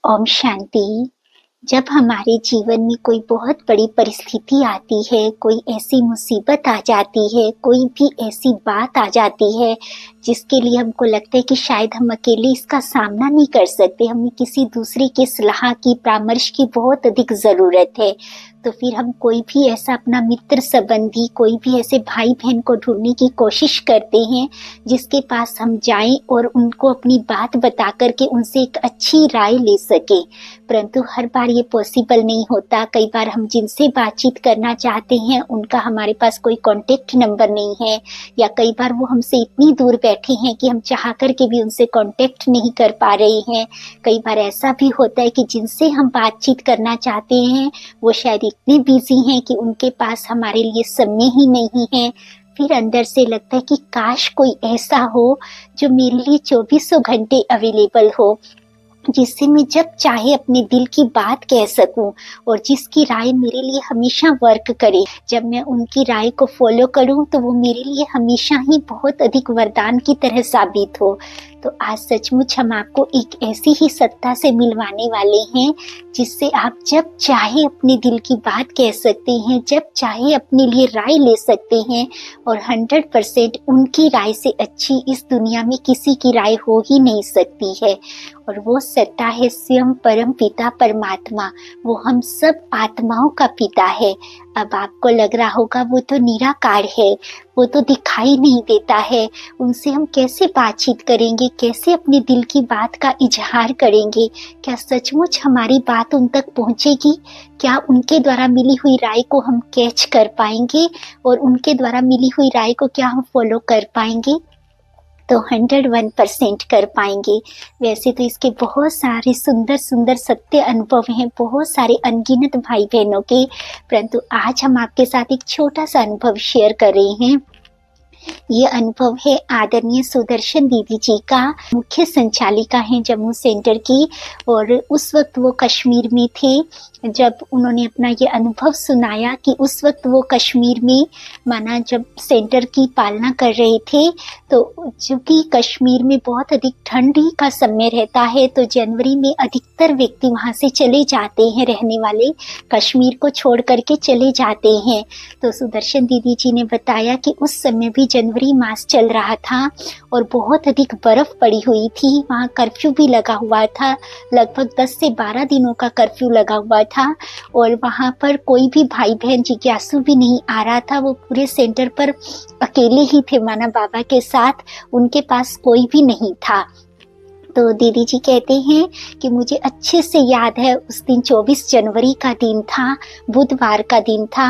ओम शांति। जब हमारे जीवन में कोई बहुत बड़ी परिस्थिति आती है, कोई ऐसी मुसीबत आ जाती है, कोई भी ऐसी बात आ जाती है जिसके लिए हमको लगता है कि शायद हम अकेले इसका सामना नहीं कर सकते, हमें किसी दूसरे की सलाह की, परामर्श की बहुत अधिक ज़रूरत है, तो फिर हम कोई भी ऐसा अपना मित्र संबंधी, कोई भी ऐसे भाई बहन को ढूंढने की कोशिश करते हैं जिसके पास हम जाएं और उनको अपनी बात बता करके उनसे एक अच्छी राय ले सके। परंतु हर बार ये पॉसिबल नहीं होता। कई बार हम जिनसे बातचीत करना चाहते हैं उनका हमारे पास कोई कॉन्टेक्ट नंबर नहीं है, या कई बार वो हमसे इतनी दूर बैठे हैं कि हम चाह करके भी उनसे कॉन्टेक्ट नहीं कर पा रहे हैं। कई बार ऐसा भी होता है कि जिनसे हम बातचीत करना चाहते हैं वो शायद इतने बिजी हैं कि उनके पास हमारे लिए समय ही नहीं है। फिर अंदर से लगता है कि काश कोई ऐसा हो जो मेरे लिए 24 घंटे अवेलेबल हो, जिससे मैं जब चाहे अपने दिल की बात कह सकूं और जिसकी राय मेरे लिए हमेशा वर्क करे। जब मैं उनकी राय को फॉलो करूं तो वो मेरे लिए हमेशा ही बहुत अधिक वरदान की तरह साबित हो। तो आज सचमुच हम आपको एक ऐसी ही सत्ता से मिलवाने वाले हैं जिससे आप जब चाहे अपने दिल की बात कह सकते हैं, जब चाहे अपने लिए राय ले सकते हैं, और 100% उनकी राय से अच्छी इस दुनिया में किसी की राय हो ही नहीं सकती है। और वो सत्ता है स्वयं परम पिता परमात्मा। वो हम सब आत्माओं का पिता है। अब आपको लग रहा होगा वो तो निराकार है, वो तो दिखाई नहीं देता है, उनसे हम कैसे बातचीत करेंगे, कैसे अपने दिल की बात का इजहार करेंगे? क्या सचमुच हमारी बात उन तक पहुंचेगी? क्या उनके द्वारा मिली हुई राय को हम कैच कर पाएंगे और उनके द्वारा मिली हुई राय को क्या हम फॉलो कर पाएंगे? तो 101% कर पाएंगे। वैसे तो इसके बहुत सारे सुंदर सुंदर सत्य अनुभव हैं, बहुत सारे अनगिनत भाई बहनों के, परंतु आज हम आपके साथ एक छोटा सा अनुभव शेयर कर रहे हैं। ये अनुभव है आदरणीय सुदर्शन दीदी जी का। मुख्य संचालिका हैं जम्मू सेंटर की, और उस वक्त वो कश्मीर में थे जब उन्होंने अपना ये अनुभव सुनाया कि उस वक्त वो कश्मीर में माना जब सेंटर की पालना कर रहे थे, तो चूँकि कश्मीर में बहुत अधिक ठंडी का समय रहता है, तो जनवरी में अधिकतर व्यक्ति वहाँ से चले जाते हैं, रहने वाले कश्मीर को छोड़ करके चले जाते हैं। तो सुदर्शन दीदी जी ने बताया कि उस समय भी जनवरी मास चल रहा था और बहुत अधिक बर्फ पड़ी हुई थी। वहाँ कर्फ्यू भी लगा हुआ था, लगभग 10 से 12 दिनों का कर्फ्यू लगा हुआ था, और वहाँ पर कोई भी भाई बहन जिज्ञासु भी नहीं आ रहा था। वो पूरे सेंटर पर अकेले ही थे माना बाबा के साथ, उनके पास कोई भी नहीं था। तो दीदी जी कहते हैं कि मुझे अच्छे से याद है उस दिन 24 जनवरी का दिन था, बुधवार का दिन था।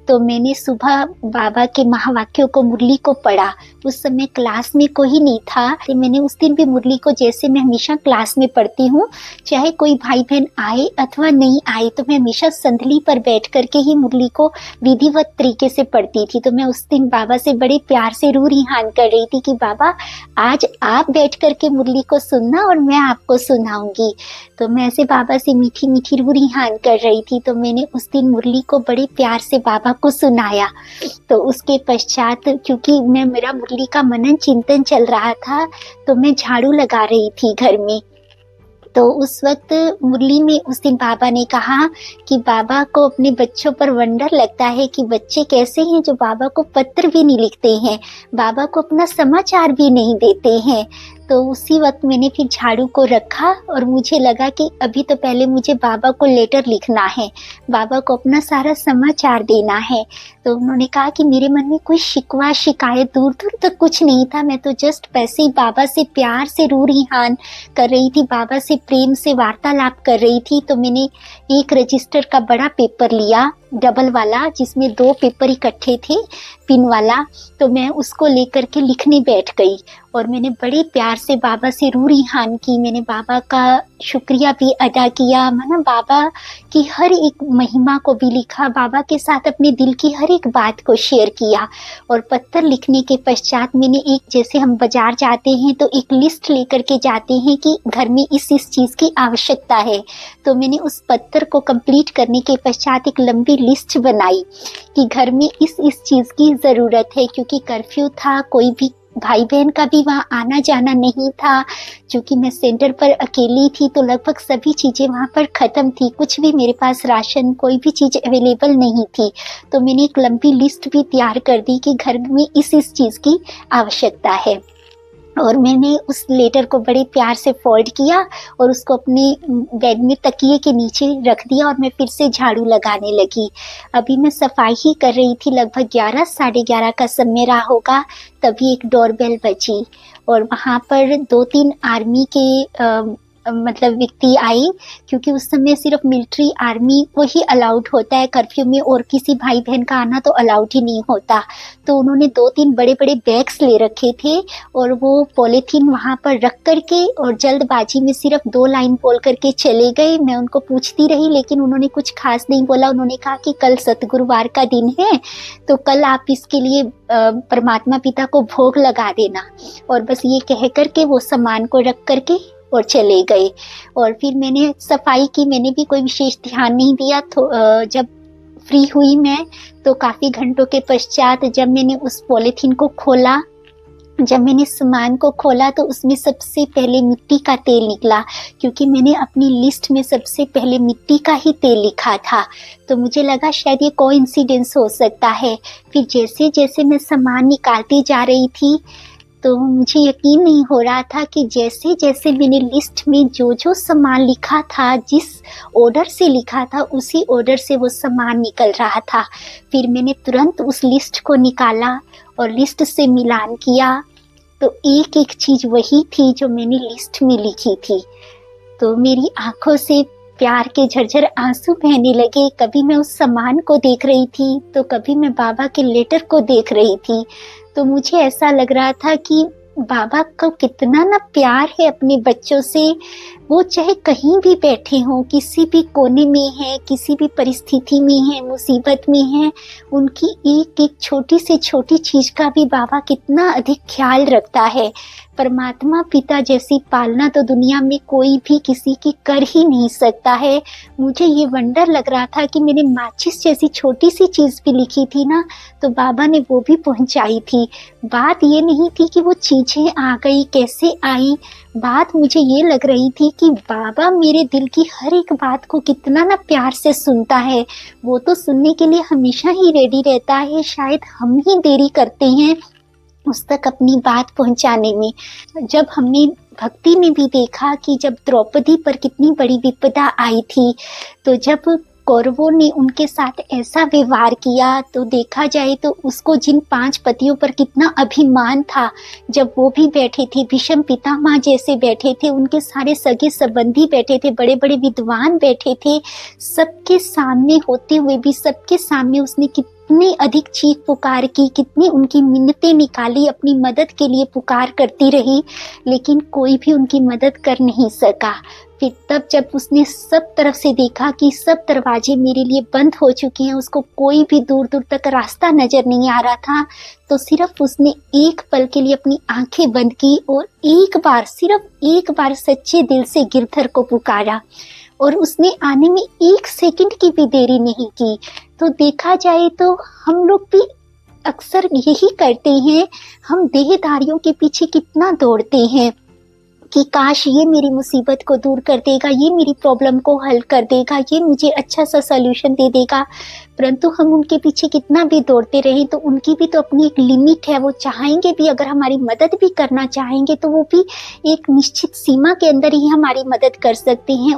तो मैंने सुबह बाबा के महावाक्यों को, मुरली को पढ़ा। उस समय क्लास में कोई नहीं था, तो मैंने उस दिन भी मुरली को जैसे मैं हमेशा क्लास में पढ़ती हूँ, चाहे कोई भाई बहन आए अथवा नहीं आए, तो मैं हमेशा संदली पर बैठ करके ही मुरली को विधिवत तरीके से पढ़ती थी। तो मैं उस दिन बाबा से बड़े प्यार से रू रिहान कर रही थी कि बाबा आज आप बैठ करके मुरली को सुनना और मैं आपको सुनाऊंगी। तो मैं ऐसे बाबा से मीठी मीठी रू रिहान कर रही थी। तो मैंने उस दिन मुरली को बड़े प्यार से बाबा को सुनाया। तो उसके पश्चात क्योंकि मेरा मुरली का मनन चिंतन चल रहा था, तो मैं झाड़ू लगा रही थी घर में। तो उस वक्त मुरली में उस दिन बाबा ने कहा कि बाबा को अपने बच्चों पर वंडर लगता है कि बच्चे कैसे हैं जो बाबा को पत्र भी नहीं लिखते हैं, बाबा को अपना समाचार भी नहीं देते हैं। तो उसी वक्त मैंने फिर झाड़ू को रखा और मुझे लगा कि अभी तो पहले मुझे बाबा को लेटर लिखना है, बाबा को अपना सारा समाचार देना है। तो उन्होंने कहा कि मेरे मन में कोई शिकवा शिकायत दूर दूर तक कुछ नहीं था, मैं तो जस्ट वैसे ही बाबा से प्यार से रू रिहान कर रही थी, बाबा से प्रेम से वार्तालाप कर रही थी। तो मैंने एक रजिस्टर का बड़ा पेपर लिया, डबल वाला, जिसमें 2 पेपर इकट्ठे थे पिन वाला। तो मैं उसको लेकर के लिखने बैठ गई और मैंने बड़े प्यार से बाबा से रू रिहान की। मैंने बाबा का शुक्रिया भी अदा किया, माना बाबा की हर एक महिमा को भी लिखा, बाबा के साथ अपने दिल की हर एक बात को शेयर किया। और पत्र लिखने के पश्चात मैंने एक, जैसे हम बाजार जाते हैं तो एक लिस्ट लेकर के जाते हैं कि घर में इस चीज़ की आवश्यकता है, तो मैंने उस पत्र को कंप्लीट करने के पश्चात एक लंबी लिस्ट बनाई कि घर में इस चीज़ की ज़रूरत है, क्योंकि कर्फ्यू था, कोई भी भाई बहन का भी वहाँ आना जाना नहीं था। क्योंकि मैं सेंटर पर अकेली थी तो लगभग सभी चीज़ें वहाँ पर ख़त्म थी, कुछ भी मेरे पास राशन कोई भी चीज़ अवेलेबल नहीं थी। तो मैंने एक लंबी लिस्ट भी तैयार कर दी कि घर में इस चीज़ की आवश्यकता है। और मैंने उस लेटर को बड़े प्यार से फोल्ड किया और उसको अपने बेड में तकिए के नीचे रख दिया और मैं फिर से झाड़ू लगाने लगी। अभी मैं सफाई ही कर रही थी, लगभग 11 साढ़े 11 का समय रहा होगा, तभी एक डोरबेल बजी और वहाँ पर 2-3 आर्मी के मतलब व्यक्ति आए। क्योंकि उस समय सिर्फ मिलिट्री आर्मी को ही अलाउड होता है कर्फ्यू में, और किसी भाई बहन का आना तो अलाउड ही नहीं होता। तो उन्होंने 2-3 बड़े बड़े बैग्स ले रखे थे और वो पॉलीथीन वहाँ पर रख करके और जल्दबाजी में सिर्फ 2 लाइन बोल करके चले गए। मैं उनको पूछती रही लेकिन उन्होंने कुछ खास नहीं बोला। उन्होंने कहा कि कल सतगुरुवार का दिन है तो कल आप इसके लिए परमात्मा पिता को भोग लगा देना। और बस ये कह करके वो सामान को रख करके और चले गए। और फिर मैंने सफाई की, मैंने भी कोई विशेष ध्यान नहीं दिया। तो जब फ्री हुई मैं तो काफ़ी घंटों के पश्चात जब मैंने उस पॉलीथीन को खोला, जब मैंने सामान को खोला तो उसमें सबसे पहले मिट्टी का तेल निकला। क्योंकि मैंने अपनी लिस्ट में सबसे पहले मिट्टी का ही तेल लिखा था, तो मुझे लगा शायद ये कोइंसिडेंस हो सकता है। फिर जैसे जैसे मैं सामान निकालती जा रही थी तो मुझे यकीन नहीं हो रहा था कि जैसे जैसे मैंने लिस्ट में जो जो सामान लिखा था, जिस ऑर्डर से लिखा था उसी ऑर्डर से वो सामान निकल रहा था। फिर मैंने तुरंत उस लिस्ट को निकाला और लिस्ट से मिलान किया तो एक एक चीज़ वही थी जो मैंने लिस्ट में लिखी थी। तो मेरी आंखों से प्यार के झरझर आंसू बहने लगे। कभी मैं उस सामान को देख रही थी तो कभी मैं बाबा के लेटर को देख रही थी। तो मुझे ऐसा लग रहा था कि बाबा को कितना ना प्यार है अपने बच्चों से। वो चाहे कहीं भी बैठे हों, किसी भी कोने में है, किसी भी परिस्थिति में है, मुसीबत में है, उनकी एक एक छोटी से छोटी चीज़ का भी बाबा कितना अधिक ख्याल रखता है। परमात्मा पिता जैसी पालना तो दुनिया में कोई भी किसी की कर ही नहीं सकता है। मुझे ये वंडर लग रहा था कि मैंने माचिस जैसी छोटी सी चीज़ भी लिखी थी ना, तो बाबा ने वो भी पहुंचाई थी। बात ये नहीं थी कि वो चीज़ें आ गई कैसे आई, बात मुझे ये लग रही थी कि बाबा मेरे दिल की हर एक बात को कितना ना प्यार से सुनता है। वो तो सुनने के लिए हमेशा ही रेडी रहता है, शायद हम ही देरी करते हैं उस तक अपनी बात पहुंचाने में। जब हमने भक्ति में भी देखा कि जब द्रौपदी पर कितनी बड़ी विपदा आई थी, तो जब कौरवों ने उनके साथ ऐसा व्यवहार किया तो देखा जाए तो उसको जिन 5 पतियों पर कितना अभिमान था, जब वो भी बैठे थे, भीष्म पितामह जैसे बैठे थे, उनके सारे सगे संबंधी बैठे थे, बड़े बड़े विद्वान बैठे थे, सबके सामने होते हुए भी सबके सामने उसने कितनी अधिक चीख पुकार की, कितनी उनकी मिन्नतें निकाली, अपनी मदद के लिए पुकार करती रही, लेकिन कोई भी उनकी मदद कर नहीं सका। फिर तब जब उसने सब तरफ से देखा कि सब दरवाजे मेरे लिए बंद हो चुके हैं, उसको कोई भी दूर दूर तक रास्ता नजर नहीं आ रहा था, तो सिर्फ उसने एक पल के लिए अपनी आंखें बंद की और एक बार, सिर्फ एक बार सच्चे दिल से गिरधर को पुकारा। और उसने आने में 1 सेकंड की भी देरी नहीं की। तो देखा जाए तो हम लोग भी अक्सर यही करते हैं, हम देहधारियों के पीछे कितना दौड़ते हैं कि काश ये मेरी मुसीबत को दूर कर देगा, ये मेरी प्रॉब्लम को हल कर देगा, ये मुझे अच्छा सा सल्यूशन दे देगा। परंतु हम उनके पीछे कितना भी दौड़ते रहे तो उनकी भी तो अपनी एक लिमिट है। वो चाहेंगे भी, अगर हमारी मदद भी करना चाहेंगे तो वो भी एक निश्चित सीमा के अंदर ही हमारी मदद कर सकते हैं।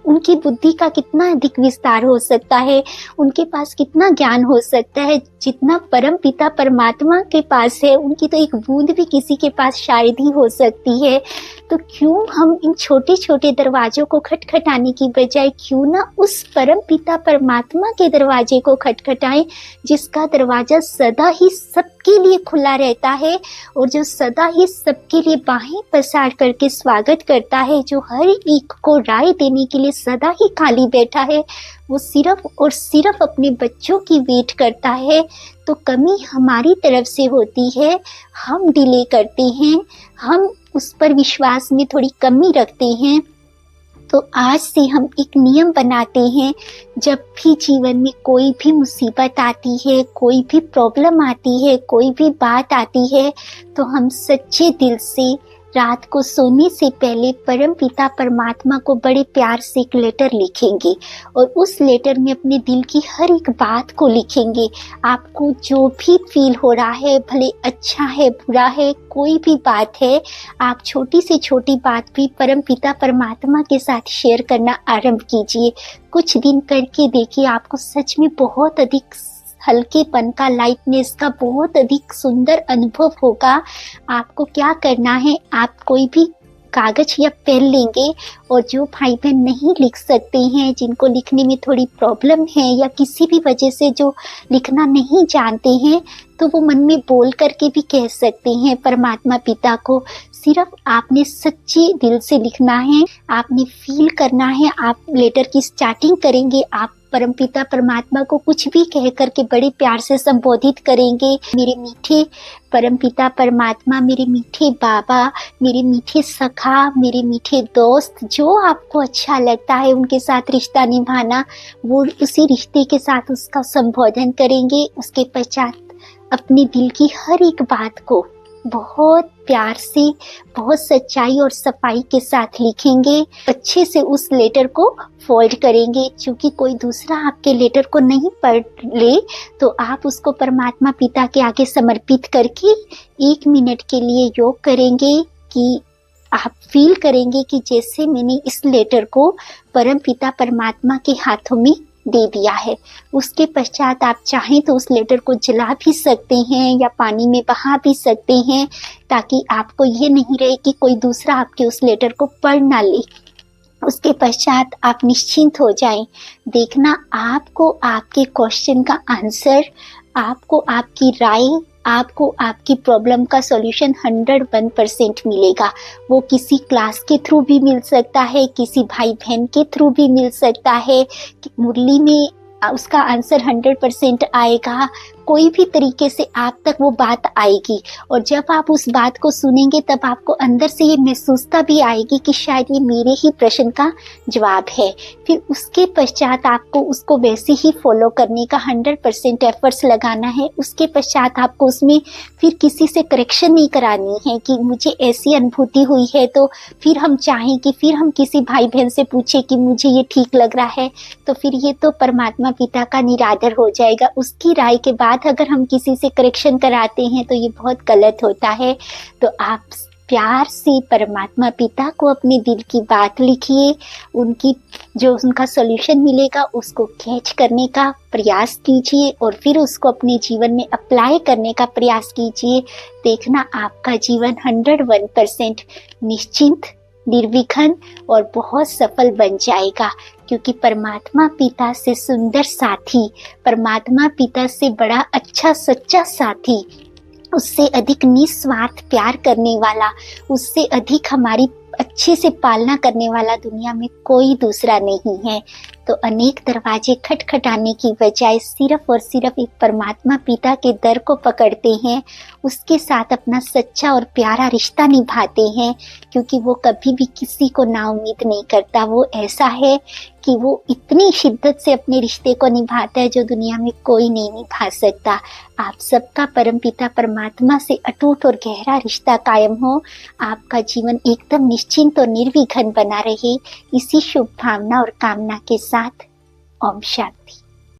उनकी बुद्धि का कितना अधिक विस्तार हो सकता है, उनके पास कितना ज्ञान हो सकता है, जितना परम पिता परमात्मा के पास है उनकी तो एक बूंद भी किसी के पास शायद ही हो सकती है। तो क्यों हम इन छोटे छोटे दरवाजों को खटखटाने की बजाय क्यों ना उस परम पिता परमात्मा के दरवाजे को खटखटाएं, जिसका दरवाजा सदा ही सबके लिए खुला रहता है और जो सदा ही सबके लिए बाहें पसार करके स्वागत करता है, जो हर एक को राय देने के लिए सदा ही खाली बैठा है। वो सिर्फ और सिर्फ अपने बच्चों की वेट करता है। तो कमी हमारी तरफ से होती है, हम डिले करते हैं, हम उस पर विश्वास में थोड़ी कमी रखते हैं। तो आज से हम एक नियम बनाते हैं, जब भी जीवन में कोई भी मुसीबत आती है, कोई भी प्रॉब्लम आती है, कोई भी बात आती है, तो हम सच्चे दिल से रात को सोने से पहले परम पिता परमात्मा को बड़े प्यार से एक लेटर लिखेंगे और उस लेटर में अपने दिल की हर एक बात को लिखेंगे। आपको जो भी फील हो रहा है, भले अच्छा है बुरा है, कोई भी बात है, आप छोटी से छोटी बात भी परम पिता परमात्मा के साथ शेयर करना आरंभ कीजिए। कुछ दिन करके देखिए, आपको सच में बहुत अधिक हल्केपन का, लाइटनेस का बहुत अधिक सुंदर अनुभव होगा। आपको क्या करना है, आप कोई भी कागज या पेन लेंगे और जो भाई बहन नहीं लिख सकते हैं, जिनको लिखने में थोड़ी प्रॉब्लम है या किसी भी वजह से जो लिखना नहीं जानते हैं, तो वो मन में बोल करके भी कह सकते हैं परमात्मा पिता को। सिर्फ आपने सच्चे दिल से लिखना है, आपने फील करना है। आप लेटर की स्टार्टिंग करेंगे, आप परमपिता परमात्मा को कुछ भी कह करके बड़े प्यार से संबोधित करेंगे। मेरे मीठे परमपिता परमात्मा, मेरे मीठे बाबा, मेरे मीठे सखा, मेरे मीठे दोस्त, जो आपको अच्छा लगता है उनके साथ रिश्ता निभाना, वो उसी रिश्ते के साथ उसका संबोधन करेंगे। उसके पश्चात अपने दिल की हर एक बात को बहुत प्यार से, बहुत सच्चाई और सफाई के साथ लिखेंगे। अच्छे से उस लेटर को फोल्ड करेंगे। चूंकि कोई दूसरा आपके लेटर को नहीं पढ़ ले, तो आप उसको परमात्मा पिता के आगे समर्पित करके 1 मिनट के लिए योग करेंगे कि आप फील करेंगे कि जैसे मैंने इस लेटर को परम पिता परमात्मा के हाथों में दे दिया है। उसके पश्चात आप चाहें तो उस लेटर को जला भी सकते हैं या पानी में बहा भी सकते हैं, ताकि आपको ये नहीं रहे कि कोई दूसरा आपके उस लेटर को पढ़ ना ले। उसके पश्चात आप निश्चिंत हो जाएं। देखना, आपको आपके क्वेश्चन का आंसर, आपको आपकी राय, आपको आपकी प्रॉब्लम का सॉल्यूशन 101% मिलेगा। वो किसी क्लास के थ्रू भी मिल सकता है, किसी भाई बहन के थ्रू भी मिल सकता है। मुरली में उसका आंसर 100% आएगा। कोई भी तरीके से आप तक वो बात आएगी, और जब आप उस बात को सुनेंगे तब आपको अंदर से ये महसूसता भी आएगी कि शायद ये मेरे ही प्रश्न का जवाब है। फिर उसके पश्चात आपको उसको वैसे ही फॉलो करने का 100% एफर्ट्स लगाना है। उसके पश्चात आपको उसमें फिर किसी से करेक्शन नहीं करानी है कि मुझे ऐसी अनुभूति हुई है, तो फिर हम चाहें कि फिर हम किसी भाई बहन से पूछे कि मुझे ये ठीक लग रहा है, तो फिर ये तो परमात्मा पिता का निरादर हो जाएगा। उसकी राय के बाद अगर हम किसी से करेक्शन कराते हैं तो ये बहुत गलत होता है। तो आप प्यार से परमात्मा पिता को अपने दिल की बात लिखिए, उनकी जो उनका सॉल्यूशन मिलेगा उसको कैच करने का प्रयास कीजिए और फिर उसको अपने जीवन में अप्लाई करने का प्रयास कीजिए। देखना, आपका जीवन 101% निश्चिंत, निर्विघ्न और बहुत सफल बन जाएगा, क्योंकि परमात्मा पिता से सुंदर साथी, परमात्मा पिता से बड़ा अच्छा सच्चा साथी, उससे अधिक निस्वार्थ प्यार करने वाला, उससे अधिक हमारी अच्छे से पालना करने वाला दुनिया में कोई दूसरा नहीं है। तो अनेक दरवाजे खटखटाने की बजाय सिर्फ और सिर्फ एक परमात्मा पिता के दर को पकड़ते हैं, उसके साथ अपना सच्चा और प्यारा रिश्ता निभाते हैं, क्योंकि वो कभी भी किसी को नाउम्मीद नहीं करता। वो ऐसा है कि वो इतनी शिद्दत से अपने रिश्ते को निभाता है जो दुनिया में कोई नहीं निभा सकता। आप सबका परमपिता परमात्मा से अटूट और गहरा रिश्ता कायम हो, आपका जीवन एकदम निश्चिंत और निर्विघ्न बना रहे, इसी शुभ भावना और कामना के साथ ओम शांति।